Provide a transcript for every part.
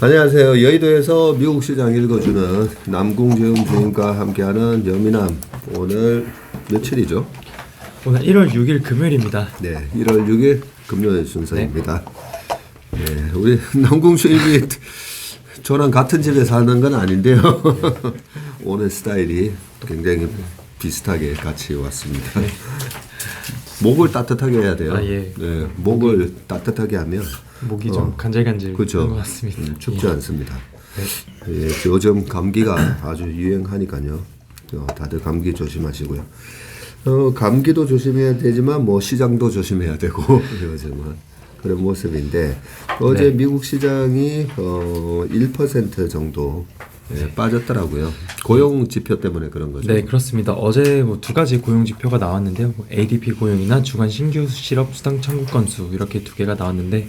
안녕하세요. 여의도에서 미국 시장 읽어주는 남궁재음 주임과 함께하는 여미남. 오늘 며칠이죠? 오늘 1월 6일 금요일입니다. 네, 1월 6일 금요일 순서입니다. 네, 우리 남궁 주임이 저랑 같은 집에 사는 건 아닌데요. 오늘 스타일이 굉장히 비슷하게 같이 왔습니다. 목을 따뜻하게 해야 돼요. 예. 네, 목을 따뜻하게 하면 목이 좀 간질간질 그렇죠. 그런 것 같습니다. 춥지 않습니다. 예, 요즘 감기가 아주 유행하니까요. 다들 감기 조심하시고요. 감기도 조심해야 되지만 뭐 시장도 조심해야 되고 요즘은 그런 모습인데 어제 미국 시장이 1% 정도 빠졌더라고요. 고용 지표 때문에 그런 거죠. 네, 그렇습니다. 어제 뭐 두 가지 고용 지표가 나왔는데요. ADP 고용이나 주간 신규 실업 수당 청구 건수 이렇게 두 개가 나왔는데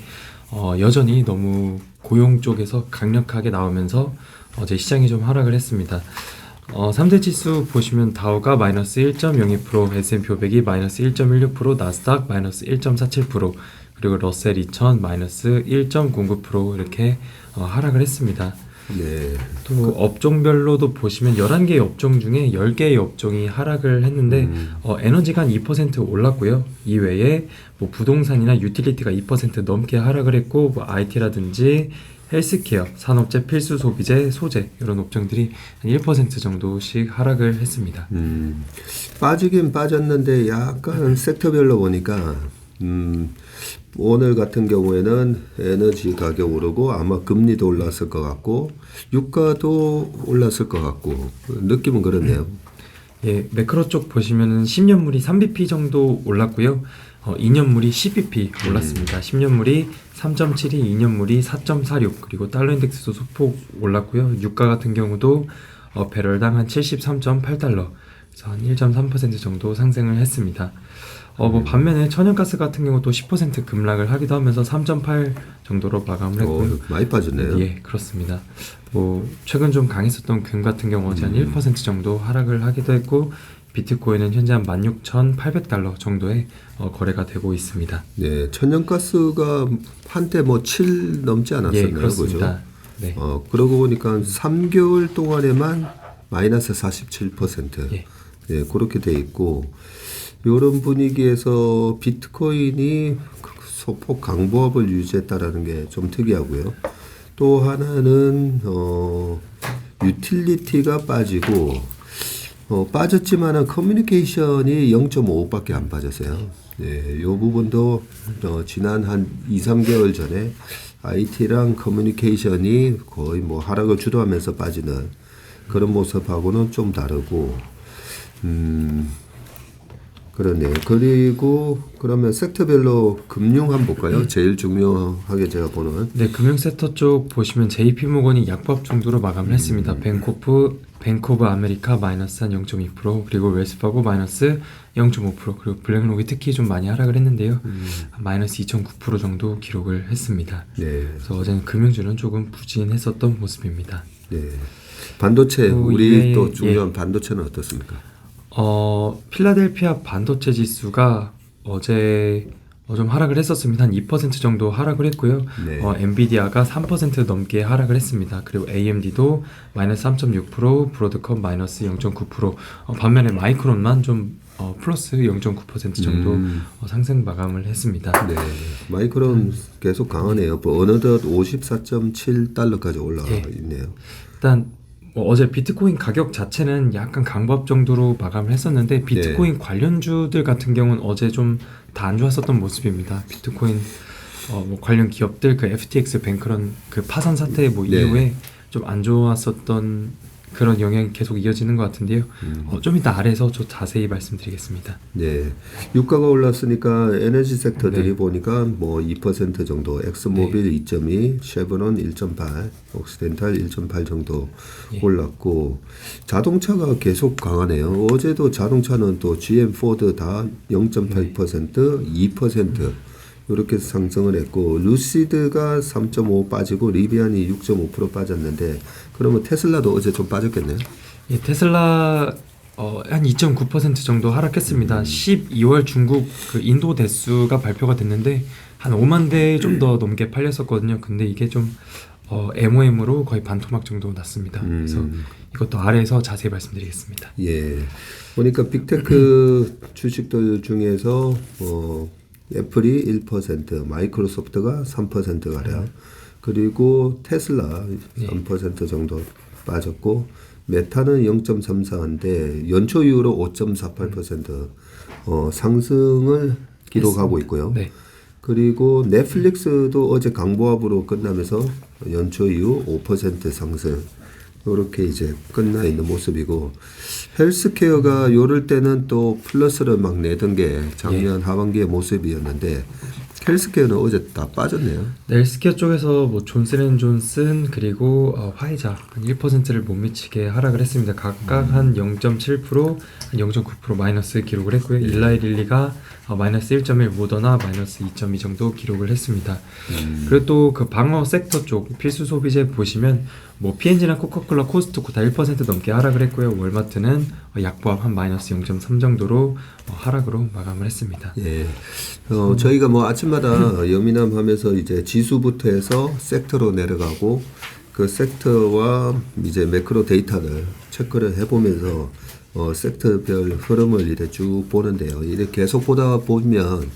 여전히 너무 고용 쪽에서 강력하게 나오면서 어제 시장이 좀 하락을 했습니다. 3대 지수 보시면 다우가 마이너스 1.02%, S&P 500이 마이너스 1.16%, 나스닥 마이너스 1.47%, 그리고 러셀 2000 마이너스 1.09% 이렇게 하락을 했습니다. 네. 또 업종별로도 보시면 11개의 업종 중에 10개의 업종이 하락을 했는데 에너지가 한 2% 올랐고요. 이외에 뭐 부동산이나 유틸리티가 2% 넘게 하락을 했고 뭐 IT라든지 헬스케어, 산업재, 필수 소비재, 소재 이런 업종들이 한 1% 정도씩 하락을 했습니다. 빠지긴 빠졌는데 약간 섹터별로 보니까 오늘 같은 경우에는 에너지 가격 오르고 아마 금리도 올랐을 것 같고 유가도 올랐을 것 같고 느낌은 그렇네요. 예, 매크로 쪽 보시면은 10년물이 3bp 정도 올랐고요. 2년물이 10bp 올랐습니다. 10년물이 3.72, 2년물이 4.46, 그리고 달러 인덱스도 소폭 올랐고요. 유가 같은 경우도 배럴당 한 73.8달러, 그래서 한 1.3% 정도 상승을 했습니다. 뭐 반면에 천연가스 같은 경우도 10% 급락을 하기도 하면서 3.8 정도로 마감을 했고요. 많이 빠졌네요. 예, 그렇습니다. 뭐 최근 좀 강했었던 금 같은 경우 어제 한 1% 정도 하락을 하기도 했고 비트코인은 현재 한 16,800달러 정도의 거래가 되고 있습니다. 네, 천연가스가 한때 뭐 7 넘지 않았었나요? 예, 그렇습니다. 그죠? 네. 그러고 보니까 3개월 동안에만 마이너스 47%. 예. 예, 그렇게 돼 있고 이런 분위기에서 비트코인이 소폭 강보합을 유지했다라는 게 좀 특이하고요. 또 하나는 유틸리티가 빠지고 빠졌지만은 커뮤니케이션이 0.5밖에 안 빠졌어요. 예, 이 부분도 지난 한 2, 3개월 전에 IT랑 커뮤니케이션이 거의 뭐 하락을 주도하면서 빠지는 그런 모습하고는 좀 다르고 그러네요. 그리고 그러면 섹터별로 금융 한번 볼까요? 제일 중요하게 제가 보는. 네, 금융 섹터 쪽 보시면 JP모건이 약보합 정도로 마감을 했습니다. 뱅크 오브 아메리카 마이너스 한 0.2%, 그리고 웰스파고 마이너스 0.5%, 그리고 블랙록이 특히 좀 많이 하락을 했는데요. 마이너스 2.9% 정도 기록을 했습니다. 네. 그래서 어제는 금융주는 조금 부진했었던 모습입니다. 네. 반도체 우리 또 중요한 예. 반도체는 어떻습니까? 필라델피아 반도체 지수가 어제 좀 하락을 했었습니다. 한 2% 정도 하락을 했고요. 네. 엔비디아가 3% 넘게 하락을 했습니다. 그리고 AMD도 마이너스 3.6%, 브로드컴 마이너스 0.9%, 반면에 마이크론만 좀 플러스 0.9% 정도 상승 마감을 했습니다. 네. 마이크론 계속 강하네요. 어느덧 54.7달러까지 올라가 있네요. 일단 어제 비트코인 가격 자체는 약간 강보합 정도로 마감을 했었는데 비트코인 관련주들 같은 경우는 어제 좀 다 안 좋았었던 모습입니다. 비트코인 뭐 관련 기업들 그 FTX 뱅크런 그 파산 사태 이후에 좀 안 좋았었던 그런 영향이 계속 이어지는 것 같은데요. 좀 이따 아래에서 좀 자세히 말씀드리겠습니다. 네, 유가가 올랐으니까 에너지 섹터들이 네. 보니까 뭐 2% 정도, 엑스모빌 2.2, 쉐브론 1.8, 옥시덴탈 1.8 정도 올랐고 자동차가 계속 강하네요. 어제도 자동차는 또 GM, 포드 다 0.8%, 2% 이렇게 상승을 했고 루시드가 3.5 빠지고 리비안이 6.5% 빠졌는데 그러면 테슬라도 어제 좀 빠졌겠네요. 예, 테슬라 한 2.9% 정도 하락했습니다. 12월 중국 그 인도 대수가 발표가 됐는데 한 5만 대 좀 더 넘게 팔렸었거든요. 근데 이게 좀 MOM으로 거의 반토막 정도 났습니다. 그래서 이것도 아래에서 자세히 말씀드리겠습니다. 예. 보니까 빅테크 주식들 중에서 애플이 1%, 마이크로소프트가 3% 가량, 그리고 테슬라 3% 정도 빠졌고, 메타는 0.34인데 연초 이후로 5.48% 상승을 기록하고 있고요. 네. 그리고 넷플릭스도 어제 강보합으로 끝나면서 연초 이후 5% 상승. 이렇게 이제 끝나 있는 모습이고, 헬스케어가 요럴 때는 또 플러스를 막 내던 게 작년 하반기의 모습이었는데 헬스케어는 어제 다 빠졌네요. 네, 헬스케어 쪽에서 뭐 존슨앤존슨 그리고 화이자 한 1%를 못 미치게 하락을 했습니다. 각각 한 0.7%, 한 0.9% 마이너스 기록을 했고요. 일라이릴리가 마이너스 1.1, 모더나 마이너스 2.2 정도 기록을 했습니다. 그리고 또 그 방어 섹터 쪽 필수 소비재 보시면 뭐 P&G나 코카콜라, 코스트코 다 1% 넘게 하락을 했고요. 월마트는 약보합 한 마이너스 0.3 정도로 하락으로 마감을 했습니다. 예. 저희가 뭐 아침마다 여민함하면서 이제 지수부터 해서 섹터로 내려가고 그 섹터와 이제 매크로 데이터를 체크를 해보면서 섹터별 흐름을 이렇게 쭉 보는데요. 이렇게 계속 보다 보면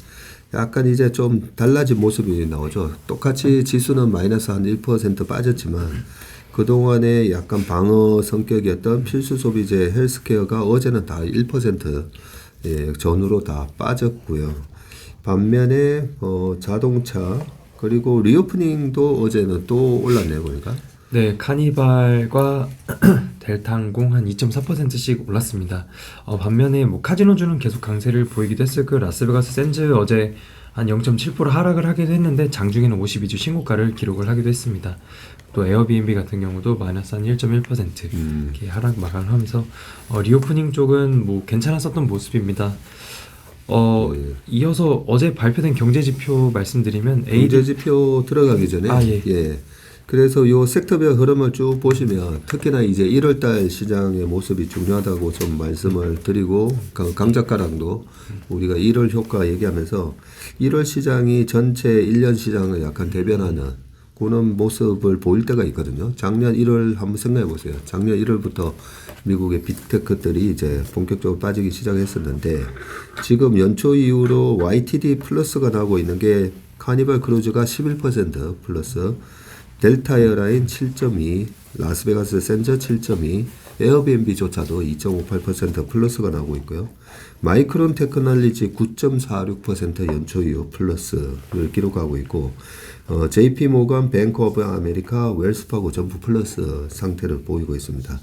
약간 이제 좀 달라진 모습이 나오죠. 똑같이 지수는 마이너스 한 1% 빠졌지만 그동안에 약간 방어 성격이었던 필수 소비재 헬스케어가 어제는 다 1% 전후로 다 빠졌고요. 반면에 자동차 그리고 리오프닝도 어제는 또 올랐네요, 보니까. 네, 카니발과 델타항공 한 2.4%씩 올랐습니다. 반면에 뭐 카지노주는 계속 강세를 보이기도 했었고 라스베가스 샌즈 어제 한 0.7% 하락을 하기도 했는데 장중에는 52주 신고가를 기록을 하기도 했습니다. 또 에어비앤비 같은 경우도 마이너스 한 1.1% 이렇게 하락 마감을 하면서 리오프닝 쪽은 뭐 괜찮았었던 모습입니다. 이어서 어제 발표된 경제지표 말씀드리면 경제지표 들어가기 전에 예. 그래서 요 섹터별 흐름을 쭉 보시면 특히나 이제 1월달 시장의 모습이 중요하다고 좀 말씀을 드리고 강 작가랑도 우리가 1월 효과 얘기하면서 1월 시장이 전체 1년 시장을 약간 대변하는 그런 모습을 보일 때가 있거든요. 작년 1월 한번 생각해 보세요. 작년 1월부터 미국의 빅테크들이 이제 본격적으로 빠지기 시작했었는데 지금 연초 이후로 YTD 플러스가 나오고 있는 게 카니발 크루즈가 11% 플러스, 델타 에어라인 7.2, 라스베가스 샌저 7.2, 에어비앤비조차도 2.58% 플러스가 나오고 있고요. 마이크론 테크놀리지 9.46% 연초 이후 플러스를 기록하고 있고 JP 모건, 뱅크 오브 아메리카, 웰스파고 전부 플러스 상태를 보이고 있습니다.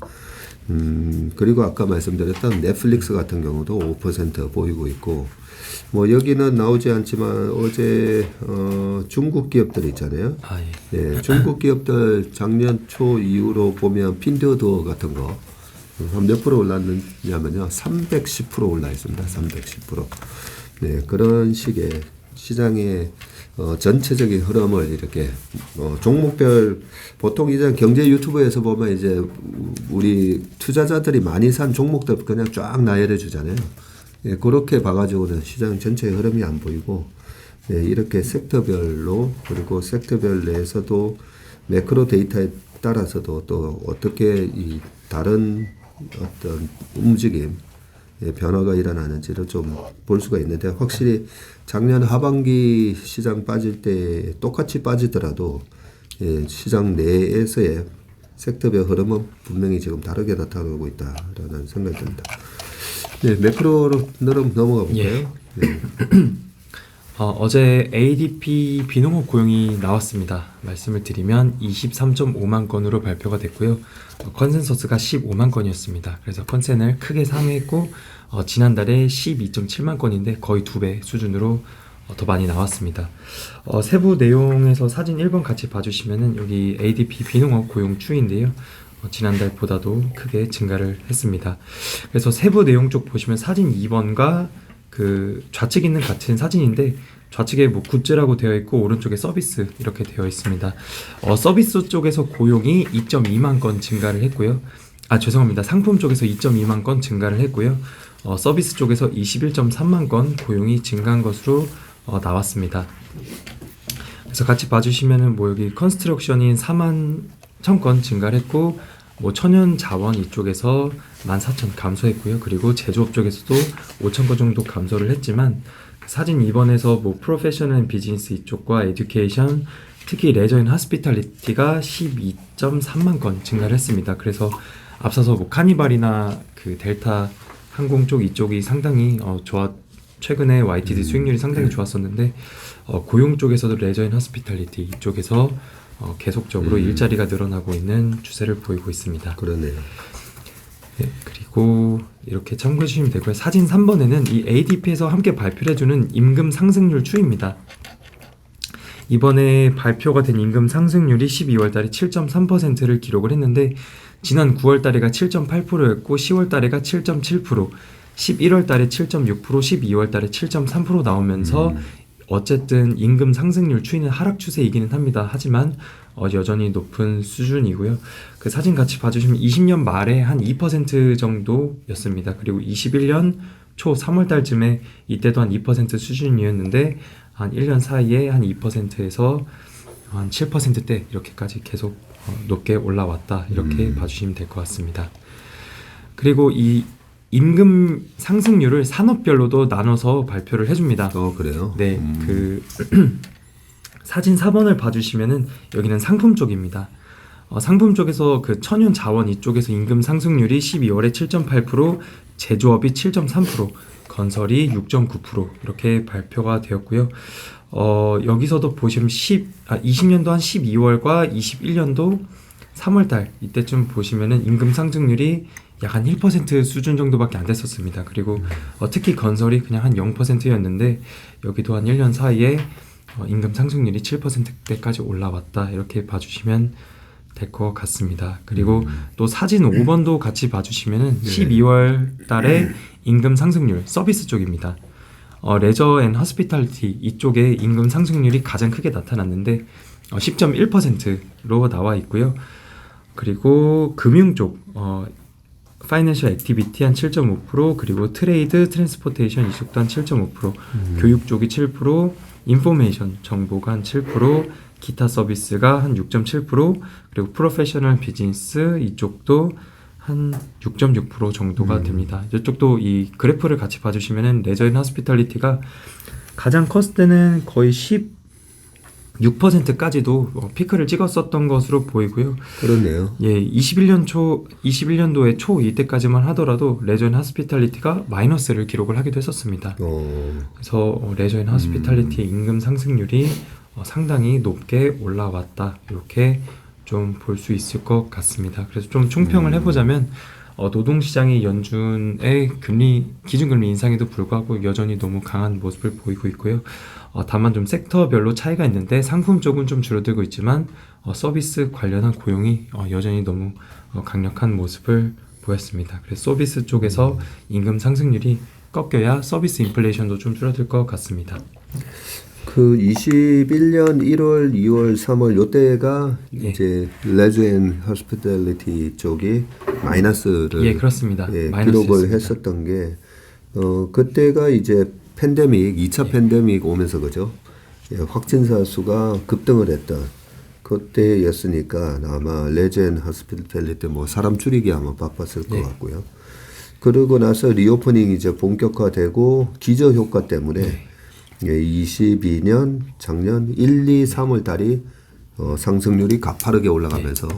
그리고 아까 말씀드렸던 넷플릭스 같은 경우도 5% 보이고 있고 뭐 여기는 나오지 않지만 어제 중국 기업들 있잖아요. 예, 중국 기업들 작년 초 이후로 보면 핀듀어도어 같은 거 한 몇 프로 올랐느냐면요 310% 올라 있습니다. 310%. 네, 그런 식의 시장의 전체적인 흐름을 이렇게 종목별 보통 이제 경제 유튜브에서 보면 이제 우리 투자자들이 많이 산 종목들 그냥 쫙 나열해 주잖아요. 예, 그렇게 봐가지고는 시장 전체의 흐름이 안 보이고 예, 이렇게 섹터별로 그리고 섹터별 내에서도 매크로 데이터에 따라서도 또 어떻게 이 다른 어떤 움직임 변화가 일어나는지를 좀 볼 수가 있는데 확실히 작년 하반기 시장 빠질 때 똑같이 빠지더라도 시장 내에서의 섹터별 흐름은 분명히 지금 다르게 나타나고 있다라는 생각이 듭니다. 네, 매크로로 넘어가 볼까요? 네. 어제 ADP 비농업 고용이 나왔습니다. 말씀을 드리면 23.5만 건으로 발표가 됐고요. 컨센서스가 15만 건이었습니다. 그래서 컨센을 크게 상회했고 지난달에 12.7만 건인데 거의 2배 수준으로 더 많이 나왔습니다. 세부 내용에서 사진 1번 같이 봐주시면은 여기 ADP 비농업 고용 추이인데요. 지난달보다도 크게 증가를 했습니다. 그래서 세부 내용 쪽 보시면 사진 2번과 그 좌측에 있는 같은 사진인데 좌측에 뭐 굿즈라고 되어 있고 오른쪽에 서비스 이렇게 되어 있습니다. 서비스 쪽에서 고용이 2.2만 건 증가를 했고요. 죄송합니다. 상품 쪽에서 2.2만 건 증가를 했고요. 서비스 쪽에서 21.3만 건 고용이 증가한 것으로 나왔습니다. 그래서 같이 봐주시면은 뭐 여기 컨스트럭션이 4만 1,000건 증가를 했고 뭐 천연 자원 이쪽에서 14,000 감소했고요. 그리고 제조업 쪽에서도 5,000건 정도 감소를 했지만 사진 2번에서 뭐 프로페셔널 비즈니스 이쪽과 에듀케이션 특히 레저 앤 하스피탈리티가 12.3만 건 증가를 했습니다. 그래서 앞서서 뭐 카니발이나 그 델타 항공 쪽 이쪽이 상당히 최근에 YTD 수익률이 상당히 좋았었는데 고용 쪽에서도 레저 앤 하스피탈리티 이쪽에서 계속적으로 일자리가 늘어나고 있는 추세를 보이고 있습니다. 그러네요. 네, 그리고 이렇게 참고해 주시면 되고요. 사진 3번에는 이 ADP에서 함께 발표를 해주는 임금 상승률 추이입니다. 이번에 발표가 된 임금 상승률이 12월 달에 7.3%를 기록을 했는데 지난 9월 달에가 7.8%였고 10월 달에가 7.7%, 11월 달에 7.6%, 12월 달에 7.3% 나오면서 어쨌든 임금 상승률 추이는 하락 추세이기는 합니다. 하지만 여전히 높은 수준이고요. 그 사진 같이 봐주시면 20년 말에 한 2% 정도였습니다. 그리고 21년 초 3월 달쯤에 이때도 한 2% 수준이었는데 한 1년 사이에 한 2%에서 한 7%대 이렇게까지 계속 높게 올라왔다. 이렇게 봐주시면 될 것 같습니다. 그리고 이 임금 상승률을 산업별로도 나눠서 발표를 해줍니다. 그래요? 네, 그 사진 4번을 봐주시면은 여기는 상품 쪽입니다. 상품 쪽에서 그 천연 자원 이쪽에서 임금 상승률이 12월에 7.8%, 제조업이 7.3%, 건설이 6.9% 이렇게 발표가 되었고요. 여기서도 보시면 20년도 한 12월과 21년도 3월달 이때쯤 보시면은 임금 상승률이 약 한 1% 수준 정도밖에 안 됐었습니다. 그리고 특히 건설이 그냥 한 0%였는데 여기도 한 1년 사이에 임금 상승률이 7%대까지 올라왔다. 이렇게 봐주시면 될 것 같습니다. 그리고 또 사진 5번도 같이 봐주시면은 12월 달에 임금 상승률 서비스 쪽입니다. 레저 앤 허스피탈리티 이쪽에 임금 상승률이 가장 크게 나타났는데 10.1%로 나와 있고요. 그리고 금융 쪽 파이낸셜 액티비티 한 7.5%, 그리고 트레이드, 트랜스포테이션 이쪽도 한 7.5%, 교육 쪽이 7%, 인포메이션 정보가 한 7%, 기타 서비스가 한 6.7%, 그리고 프로페셔널 비즈니스 이쪽도 한 6.6% 정도가 됩니다. 이쪽도 이 그래프를 같이 봐주시면은 레저 앤 허스피탈리티가 가장 컸을 때는 거의 16%까지도 피크를 찍었었던 것으로 보이고요. 그렇네요. 예, 21년도에 초 이때까지만 하더라도 레저 앤 허스피탈리티가 마이너스를 기록을 하기도 했었습니다. 그래서 레저 앤 허스피탈리티의 임금 상승률이 상당히 높게 올라왔다. 이렇게 좀 볼 수 있을 것 같습니다. 그래서 좀 총평을 해보자면 노동시장이 연준의 기준금리 인상에도 불구하고 여전히 너무 강한 모습을 보이고 있고요. 다만 좀 섹터별로 차이가 있는데 상품 쪽은 좀 줄어들고 있지만 서비스 관련한 고용이 여전히 너무 강력한 모습을 보였습니다. 그래서 서비스 쪽에서 임금 상승률이 꺾여야 서비스 인플레이션도 좀 줄어들 것 같습니다. 그 21년 1월, 2월, 3월 요때가 이제 레저 앤 허스피탈리티 쪽이 마이너스를 그렇습니다. 기록을 했었던 게 그때가 이제 팬데믹 2차 팬데믹 오면서 그죠? 확진자 수가 급등을 했던 그때였으니까 아마 레저 앤 허스피탈리티 뭐 사람 줄이기 아마 바빴을 것 같고요. 그러고 나서 리오프닝이 이제 본격화되고 기저 효과 때문에 22년 작년 1, 2, 3월 달이 상승률이 가파르게 올라가면서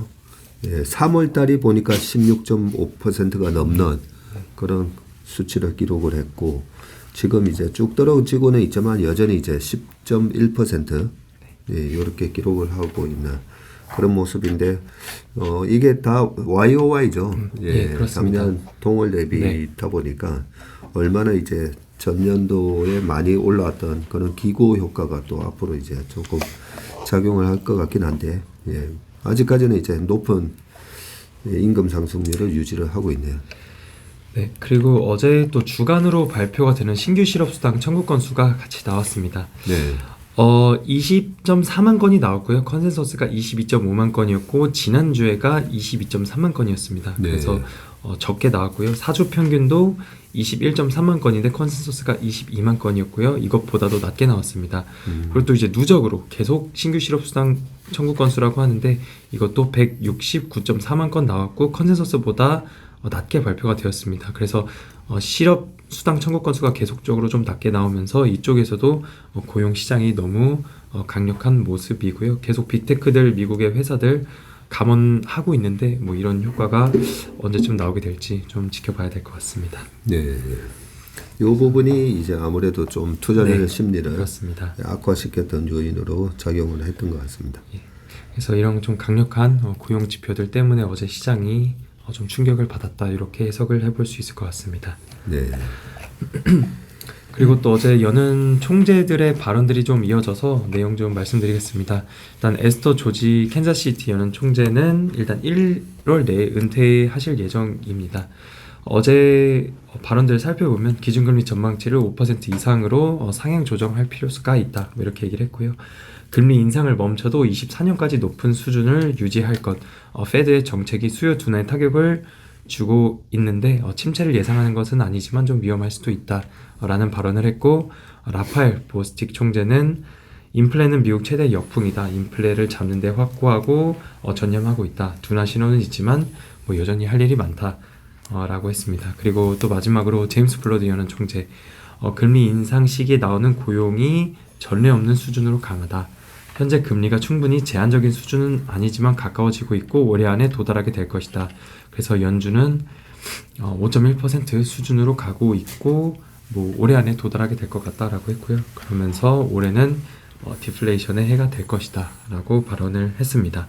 3월 달이 보니까 16.5%가 넘는 그런 수치를 기록을 했고 지금 이제 쭉 떨어지고는 있지만 여전히 이제 10.1% 이렇게 기록을 하고 있는 그런 모습인데 이게 다 YOY죠. 작년 동월 대비다 보니까 얼마나 이제 전년도에 많이 올라왔던 그런 기고 효과가 또 앞으로 이제 조금 작용을 할 것 같긴 한데 아직까지는 이제 높은 임금 상승률을 유지를 하고 있네요. 네, 그리고 어제 또 주간으로 발표가 되는 신규 실업수당 청구 건수가 같이 나왔습니다. 20.4만 건이 나왔고요. 컨센서스가 22.5만 건이었고 지난주에가 22.3만 건이었습니다. 그래서 적게 나왔고요. 사주 평균도 21.3만 건인데 컨센서스가 22만 건이었고요. 이것보다도 낮게 나왔습니다. 그리고 또 이제 누적으로 계속 신규 실업 수당 청구 건수라고 하는데 이것도 169.4만 건 나왔고 컨센서스보다 낮게 발표가 되었습니다. 그래서 실업 수당 청구 건수가 계속적으로 좀 낮게 나오면서 이쪽에서도 고용 시장이 너무 강력한 모습이고요. 계속 빅테크들, 미국의 회사들 감원하고 있는데 뭐 이런 효과가 언제쯤 나오게 될지 좀 지켜봐야 될 것 같습니다. 네. 이 부분이 이제 아무래도 좀 투자자 네, 심리를 그렇습니다. 악화시켰던 요인으로 작용을 했던 것 같습니다. 그래서 이런 좀 강력한 고용 지표들 때문에 어제 시장이 좀 충격을 받았다 이렇게 해석을 해볼 수 있을 것 같습니다. 네. 그리고 또 어제 여는 총재들의 발언들이 좀 이어져서 내용 좀 말씀드리겠습니다. 일단 에스터 조지 캔자시티 여는 총재는 일단 1월 내에 은퇴하실 예정입니다. 어제 발언들을 살펴보면 기준금리 전망치를 5% 이상으로 상향 조정할 필요가 있다 이렇게 얘기를 했고요. 금리 인상을 멈춰도 24년까지 높은 수준을 유지할 것, 페드의 정책이 수요 둔화에 타격을 주고 있는데 침체를 예상하는 것은 아니지만 좀 위험할 수도 있다라는 발언을 했고, 라파엘 보스틱 총재는 인플레는 미국 최대 역풍이다. 인플레를 잡는 데 확고하고 전념하고 있다. 둔화 신호는 있지만 뭐 여전히 할 일이 많다. 라고 했습니다. 그리고 또 마지막으로 제임스 블러드 여는 총재, 금리 인상 시기에 나오는 고용이 전례 없는 수준으로 강하다. 현재 금리가 충분히 제한적인 수준은 아니지만 가까워지고 있고 올해 안에 도달하게 될 것이다. 그래서 연준은 5.1% 수준으로 가고 있고 뭐 올해 안에 도달하게 될 것 같다라고 했고요. 그러면서 올해는 디플레이션의 해가 될 것이다 라고 발언을 했습니다.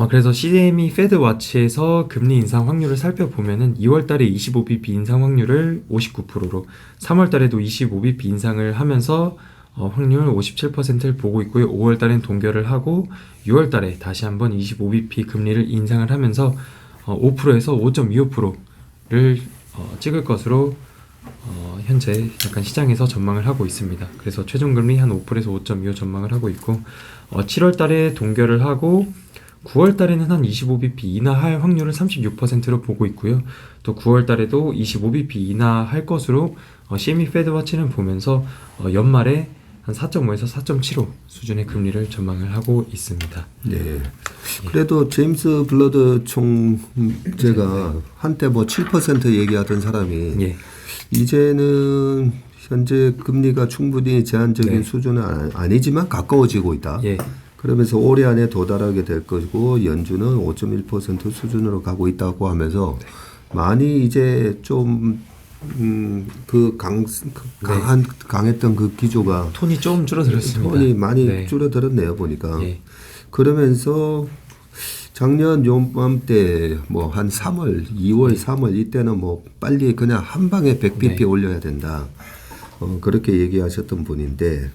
그래서 CME 페드 와치에서 금리 인상 확률을 살펴보면은 2월달에 25bp 인상 확률을 59%로 3월달에도 25bp 인상을 하면서 확률 57%를 보고 있고요. 5월달엔 동결을 하고 6월달에 다시 한번 25bp 금리를 인상을 하면서 5%에서 5.25%를 찍을 것으로 현재 약간 시장에서 전망을 하고 있습니다. 그래서 최종금리 한 5%에서 5.25 전망을 하고 있고 7월달에 동결을 하고 9월달에는 한 25bp 인하할 확률을 36%로 보고 있고요. 또 9월달에도 25bp 인하할 것으로 CME 페드 와치는 보면서 연말에 한 4.5에서 4.75 수준의 금리를 전망을 하고 있습니다. 네. 그래도 제임스 블러드 총재가 한때 뭐 7% 얘기하던 사람이 예. 이제는 현재 금리가 충분히 제한적인 네. 수준은 아니지만 가까워지고 있다. 예. 그러면서 올해 안에 도달하게 될 것이고 연준은 5.1% 수준으로 가고 있다고 하면서 많이 이제 좀 강했던 그 기조가 톤이 좀 줄어들었습니다. 톤이 많이 네. 줄어들었네요 보니까. 예. 그러면서 작년 요맘때 뭐 한 3월, 2월, 3월 이때는 뭐 빨리 그냥 한 방에 100bp 네. 올려야 된다. 그렇게 얘기하셨던 분인데,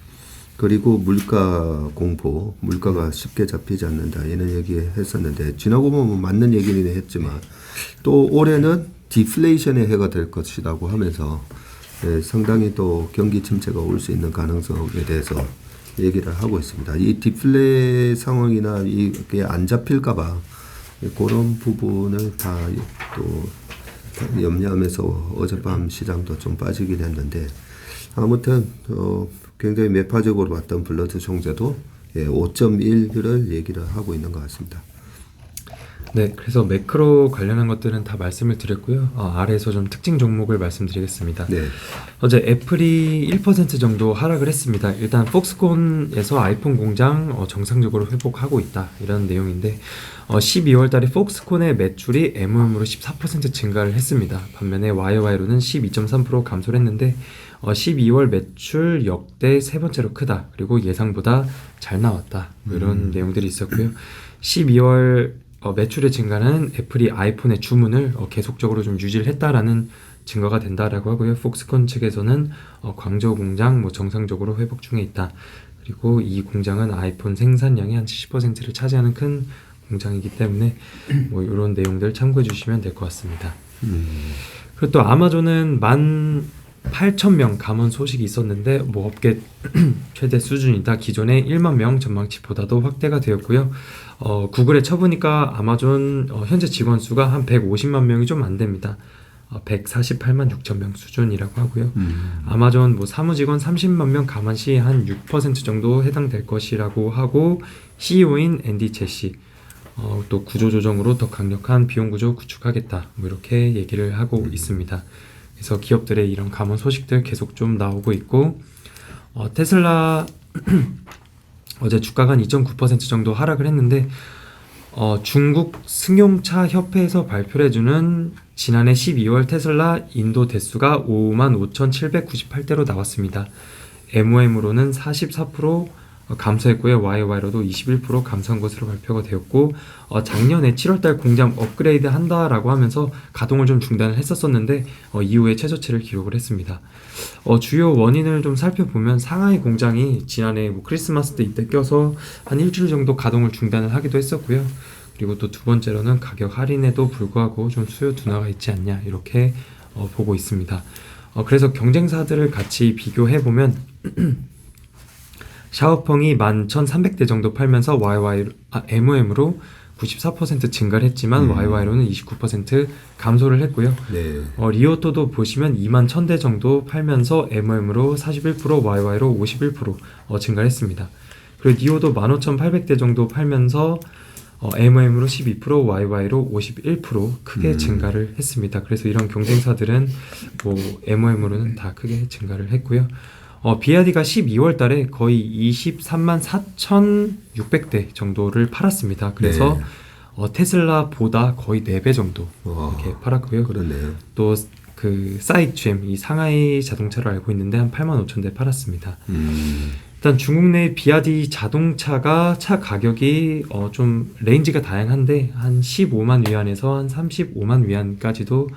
그리고 물가 공포, 물가가 쉽게 잡히지 않는다 이런 얘기했었는데 지나고 보면 맞는 얘기는 했지만 또 올해는 디플레이션의 해가 될 것이라고 하면서 상당히 또 경기 침체가 올 수 있는 가능성에 대해서 얘기를 하고 있습니다. 이 디플레 상황이나 이게 안 잡힐까봐 그런 부분을 다 또 염려하면서 어젯밤 시장도 좀 빠지긴 했는데 아무튼 굉장히 매파적으로 봤던 블러드 총재도 5.1을 얘기를 하고 있는 것 같습니다. 네, 그래서 매크로 관련한 것들은 다 말씀을 드렸고요. 아래에서 좀 특징 종목을 말씀드리겠습니다. 네. 어제 애플이 1% 정도 하락을 했습니다. 일단 폭스콘에서 아이폰 공장 정상적으로 회복하고 있다 이런 내용인데 12월 달에 폭스콘의 매출이 MOM으로 14% 증가를 했습니다. 반면에 YOY로는 12.3% 감소를 했는데 12월 매출 역대 세 번째로 크다. 그리고 예상보다 잘 나왔다. 이런 내용들이 있었고요. 12월 매출의 증가는 애플이 아이폰의 주문을 계속적으로 좀 유지를 했다라는 증거가 된다라고 하고요. 폭스콘 측에서는 광저우 공장 뭐 정상적으로 회복 중에 있다. 그리고 이 공장은 아이폰 생산량의 한 70%를 차지하는 큰 공장이기 때문에 뭐 이런 내용들 참고해 주시면 될 것 같습니다. 그리고 또 아마존은 8,000명 감원 소식이 있었는데 뭐 업계 최대 수준이다. 기존의 1만 명 전망치보다도 확대가 되었고요. 구글에 쳐보니까 아마존 현재 직원 수가 한 150만 명이 좀 안 됩니다. 148만 6천 명 수준이라고 하고요. 아마존 뭐 사무직원 30만 명 감원 시 한 6% 정도 해당될 것이라고 하고, CEO인 앤디 제시 또 구조조정으로 더 강력한 비용 구조 구축하겠다, 뭐 이렇게 얘기를 하고 있습니다. 그래서 기업들의 이런 감원 소식들 계속 좀 나오고 있고, 테슬라 어제 주가가 한 2.9% 정도 하락을 했는데, 중국 승용차 협회에서 발표를 해주는 지난해 12월 테슬라 인도 대수가 55,798대로 나왔습니다. MOM으로는 44% 감소했고요. YOY로도 21% 감소한 것으로 발표가 되었고, 작년에 7월달 공장 업그레이드 한다라고 하면서 가동을 좀 중단을 했었었는데 이후에 최저치를 기록을 했습니다. 주요 원인을 좀 살펴보면 상하이 공장이 지난해 뭐 크리스마스 때 이때 껴서 한 일주일 정도 가동을 중단을 하기도 했었고요. 그리고 또 두 번째로는 가격 할인에도 불구하고 좀 수요 둔화가 있지 않냐, 이렇게 보고 있습니다. 그래서 경쟁사들을 같이 비교해보면 샤오펑이 11,300대 정도 팔면서 MOM으로 94% 증가를 했지만 YOY로는 29% 감소를 했고요. 네. 리오토도 보시면 21,000대 정도 팔면서 MOM으로 41%, YOY로 51% 증가를 했습니다. 그리고 니오도 15,800대 정도 팔면서 MOM으로 12%, YOY로 51% 크게 증가를 했습니다. 그래서 이런 경쟁사들은 뭐 MOM으로는 다 크게 증가를 했고요. BYD가 12월 달에 거의 23만 4,600대 정도를 팔았습니다. 그래서 테슬라보다 거의 4배 정도 이렇게 팔았고요. 그렇네요. 또 그 사이GM, 이 상하이 자동차로 알고 있는데 한 8만 5천 대 팔았습니다. 일단 중국 내 BYD 자동차가 차 가격이 좀 레인지가 다양한데 한 15만 위안에서 한 35만 위안까지도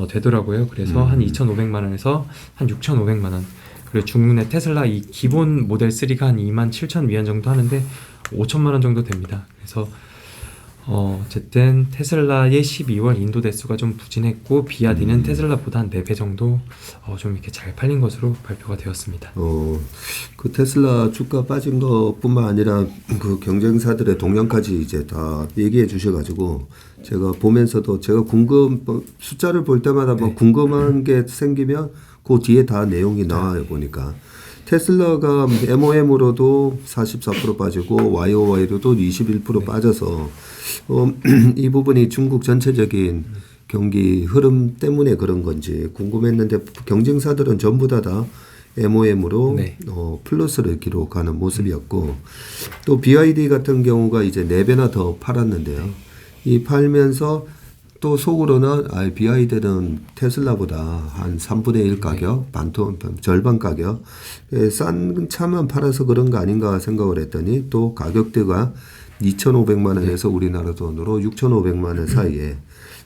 되더라고요. 그래서 한 2,500만 원에서 한 6,500만 원. 그리고 중국 내 테슬라 이 기본 모델 3가 한 2만 7천 위안 정도 하는데 5천만 원 정도 됩니다. 그래서 어쨌든 테슬라의 12월 인도 대수가 좀 부진했고, BYD는 테슬라보다 한 4배 정도 좀 이렇게 잘 팔린 것으로 발표가 되었습니다. 그 테슬라 주가 빠진 것뿐만 아니라 그 경쟁사들의 동향까지 이제 다 얘기해 주셔가지고 제가 보면서도 제가 숫자를 볼 때마다 뭐 궁금한 게 생기면 그 뒤에 다 내용이 나와요. 보니까 테슬라가 MOM으로도 44% 빠지고 YOY로도 21% 빠져서 이 부분이 중국 전체적인 경기 흐름 때문에 그런 건지 궁금했는데, 경쟁사들은 전부 다 MOM으로 플러스를 기록하는 모습이었고, 또 BYD 같은 경우가 이제 4배나 더 팔았는데요. 이 팔면서 또 속으로는 BYD는 테슬라보다 한 3분의 1 가격, 절반 가격, 싼 차만 팔아서 그런 거 아닌가 생각을 했더니 또 가격대가 2,500만 원에서 우리나라 돈으로 6,500만 원 사이에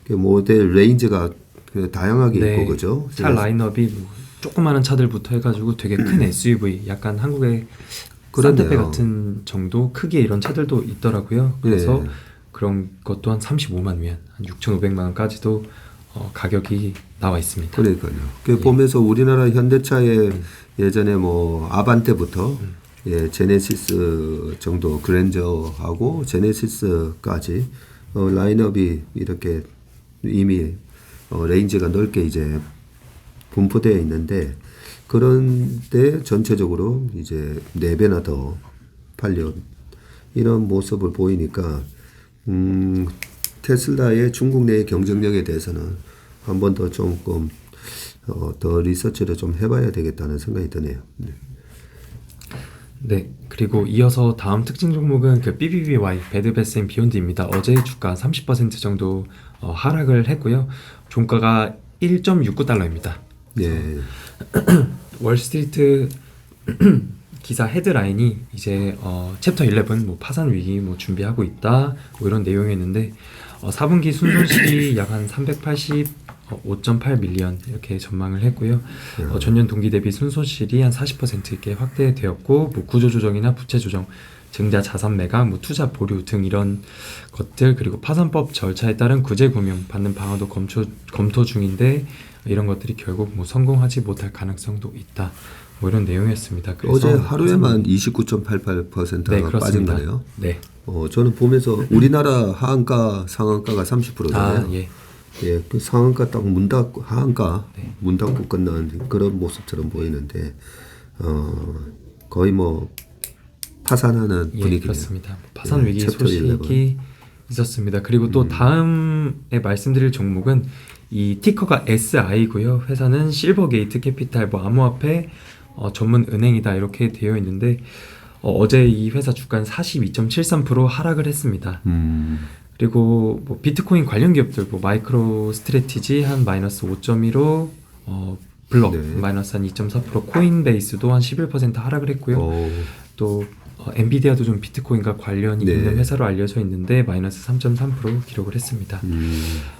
모델 레인지가 다양하게 있고, 그죠? 차 라인업이 뭐 조그마한 차들부터 해가지고 되게 큰 SUV, 약간 한국의 산타페 같은 정도 크기의 이런 차들도 있더라고요. 그래서 그런 것도 한 35만 위안, 한 6,500만 원까지도 가격이 나와 있습니다. 그러니까요. 보면서 우리나라 현대차의 예전에 뭐 아반떼부터 제네시스 정도, 그랜저하고 제네시스까지 라인업이 이렇게 이미 레인지가 넓게 이제 분포되어 있는데, 그런데 전체적으로 이제 4배나 더 팔려 이런 모습을 보이니까 테슬라의 중국 내의 경쟁력에 대해서는 한 번 더 조금 더 리서치를 좀 해봐야 되겠다는 생각이 드네요. 네, 그리고 이어서 다음 특징 종목은 그 BBBY, 베드 베스 앤 비욘드입니다. 어제 주가 30% 정도 하락을 했고요. 종가가 1.69달러입니다. 예. 월스트리트 기사 헤드라인이 이제 챕터 11 뭐 파산 위기 뭐 준비하고 있다, 뭐 이런 내용이었는데 4분기 순손실이 약 한 385.8 밀리언 이렇게 전망을 했고요. 전년 동기 대비 순손실이 한 40% 이렇게 확대되었고, 뭐 구조조정이나 부채조정, 증자 자산 매각, 뭐 투자 보류 등 이런 것들, 그리고 파산법 절차에 따른 구제 금융 받는 방안도 검토 중인데 이런 것들이 결국 뭐 성공하지 못할 가능성도 있다. 뭐 이런 내용이었습니다. 그래서 어제 하루에만 29.88%가 네, 빠진 그렇습니다. 거네요. 네. 저는 보면서 우리나라 하한가 상한가가 30%잖아요. 아, 예. 예, 그 상한가 딱 문 닫고 하한가 네. 문 닫고 끝난 그런 모습처럼 보이는데 거의 뭐 파산하는 예, 분위기네요. 그렇습니다. 파산 위기 챕터 소식이 있었습니다. 그리고 또 다음에 말씀드릴 종목은 이 티커가 SI고요. 회사는 실버게이트 캐피탈, 뭐 암호화폐 전문 은행이다 이렇게 되어 있는데 어제 이 회사 주가는 42.73% 하락을 했습니다. 그리고 뭐 비트코인 관련 기업들, 뭐 마이크로 스트래티지 한 마이너스 5.15, 블럭 네. 마이너스 한 2.4%, 코인베이스도 한 11% 하락을 했고요. 또 엔비디아도 좀 비트코인과 관련이 네. 있는 회사로 알려져 있는데 마이너스 3.3% 기록을 했습니다.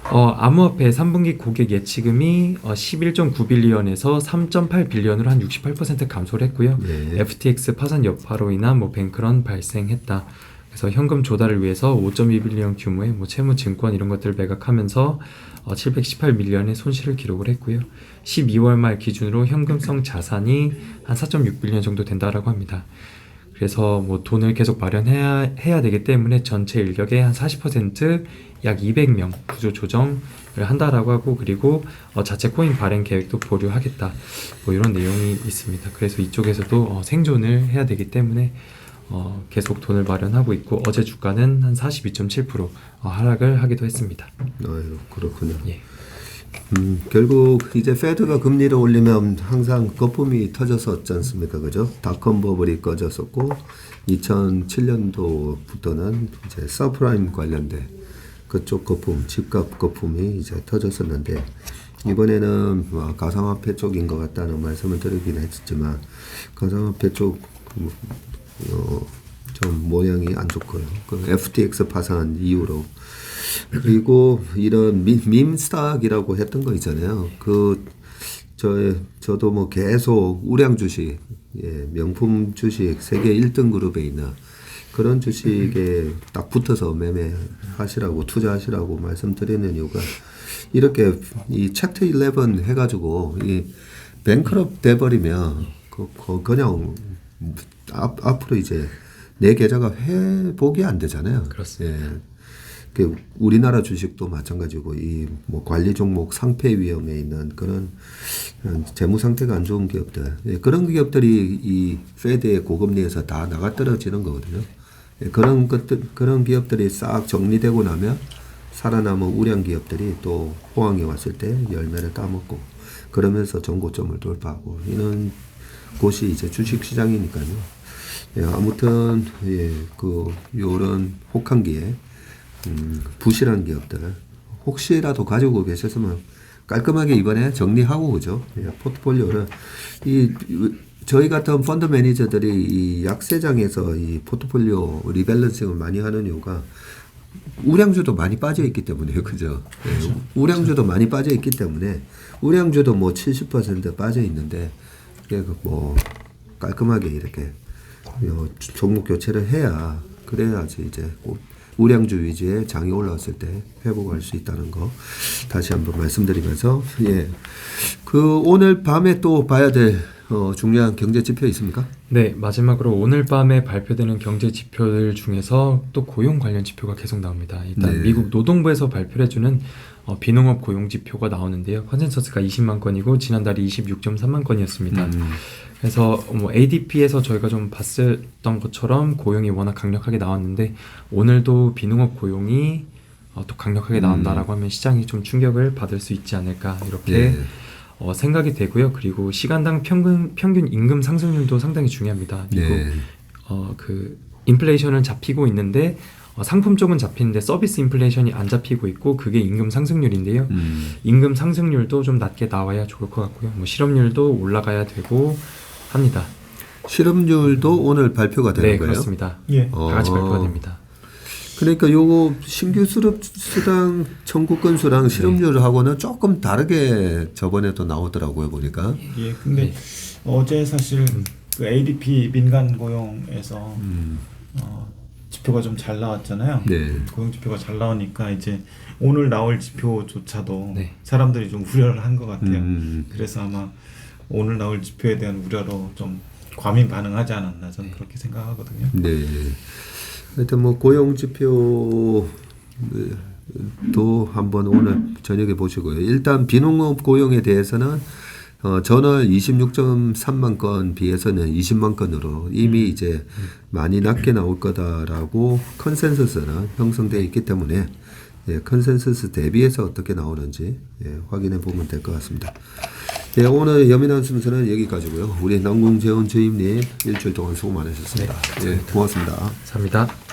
암호화폐 3분기 고객 예치금이 11.9빌리언에서 3.8빌리언으로 한 68% 감소를 했고요. 네. FTX 파산 여파로 인한 뭐 뱅크런 발생했다. 그래서 현금 조달을 위해서 5.2빌리언 규모의 뭐 채무 증권 이런 것들을 매각하면서 718밀리언의 손실을 기록을 했고요. 12월 말 기준으로 현금성 자산이 한 4.6빌리언 정도 된다라고 합니다. 그래서 뭐 돈을 계속 마련해야 되기 때문에 전체 인력의 한 40%약 200명 구조 조정을 한다라고 하고 그리고 자체 코인 발행 계획도 보류하겠다. 뭐 이런 내용이 있습니다. 그래서 이쪽에서도 생존을 해야 되기 때문에 계속 돈을 마련하고 있고 어제 주가는 한 42.7% 하락을 하기도 했습니다. 아유, 그렇군요. 예. 결국 이제 페드가 금리를 올리면 항상 거품이 터졌었지 않습니까? 그죠? 닷컴 버블이 꺼졌었고 2007년도부터는 이제 서프라임 관련된 그쪽 거품, 집값 거품이 이제 터졌었는데 이번에는 가상화폐 쪽인 것 같다는 말씀을 드리긴 했지만 가상화폐 쪽 좀 모양이 안 좋고요. 그 FTX 파산 이후로 그리고 이런 밈스탁이라고 했던 거 있잖아요. 저도 뭐 계속 우량 주식, 명품 주식 세계 1등 그룹에 있는 그런 주식에 딱 붙어서 매매하시라고 투자하시라고 말씀드리는 이유가 이렇게 이 챕터 11 해가지고 이 뱅크럽 돼버리면 그냥 앞으로 이제 내 계좌가 회복이 안 되잖아요. 그렇습니다. 예. 그 우리나라 주식도 마찬가지고 이 뭐 관리 종목 상폐 위험에 있는 그런 재무 상태가 안 좋은 기업들, 그런 기업들이 이 페드의 고금리에서 다 나가 떨어지는 거거든요. 그런 기업들이 싹 정리되고 나면 살아남은 우량 기업들이 또 호황이 왔을 때 열매를 따먹고 그러면서 전고점을 돌파하고 이런 곳이 이제 주식 시장이니까요. 아무튼 요런 혹한기에 부실한 기업들 혹시라도 가지고 계셨으면 깔끔하게 이번에 정리하고 그죠? 포트폴리오를 저희 같은 펀드 매니저들이 이 약세장에서 이 포트폴리오 리밸런싱을 많이 하는 이유가 우량주도 많이 빠져 있기 때문에요, 그죠? 우량주도 많이 빠져 있기 때문에 우량주도 뭐 70% 빠져 있는데 뭐 깔끔하게 이렇게 종목 교체를 해야 그래야지 이제 우량주 위주의 장이 올라왔을 때 회복할 수 있다는 거 다시 한번 말씀드리면서 오늘 밤에 또 봐야 될 중요한 경제 지표 있습니까? 네, 마지막으로 오늘 밤에 발표되는 경제 지표들 중에서 또 고용 관련 지표가 계속 나옵니다. 일단 네. 미국 노동부에서 발표를 해주는 비농업 고용 지표가 나오는데요. 컨센서스가 20만 건이고 지난달이 26.3만 건이었습니다. 그래서 뭐 ADP에서 저희가 좀 봤었던 것처럼 고용이 워낙 강력하게 나왔는데 오늘도 비농업 고용이 또 강력하게 나온다라고 하면 시장이 좀 충격을 받을 수 있지 않을까 이렇게 생각이 되고요. 그리고 시간당 평균 임금 상승률도 상당히 중요합니다. 미국 그 인플레이션은 잡히고 있는데 상품 쪽은 잡히는데 서비스 인플레이션이 안 잡히고 있고 그게 임금 상승률인데요. 임금 상승률도 좀 낮게 나와야 좋을 것 같고요. 뭐 실업률도 올라가야 되고 합니다. 실업률도 오늘 발표가 되는 네, 거예요? 그렇습니다. 예. 다 같이 발표가 됩니다. 그러니까 요거 신규 수당 청구 건수랑 실업률하고는 조금 다르게 저번에도 나오더라고요, 보니까. 예. 근데 어제 사실 그 ADP 민간 고용에서 지표가 좀 잘 나왔잖아요. 네. 고용 지표가 잘 나오니까 이제 오늘 나올 지표조차도 네. 사람들이 좀 우려를 한 것 같아요. 음. 그래서 아마 오늘 나올 지표에 대한 우려로 좀 과민 반응하지 않았나 저는 그렇게 생각하거든요. 네. 하여튼 뭐 고용 지표도 한번 오늘 저녁에 보시고요. 일단 비농업 고용에 대해서는 전월 26.3만 건 비해서는 20만 건으로 이미 이제 많이 낮게 나올 거다라고 컨센서스는 형성되어 있기 때문에 컨센서스 대비해서 어떻게 나오는지 확인해 보면 될 것 같습니다. 오늘 여민한 순서는 여기까지고요. 우리 남궁재원 주임님 일주일 동안 수고 많으셨습니다. 고맙습니다. 감사합니다.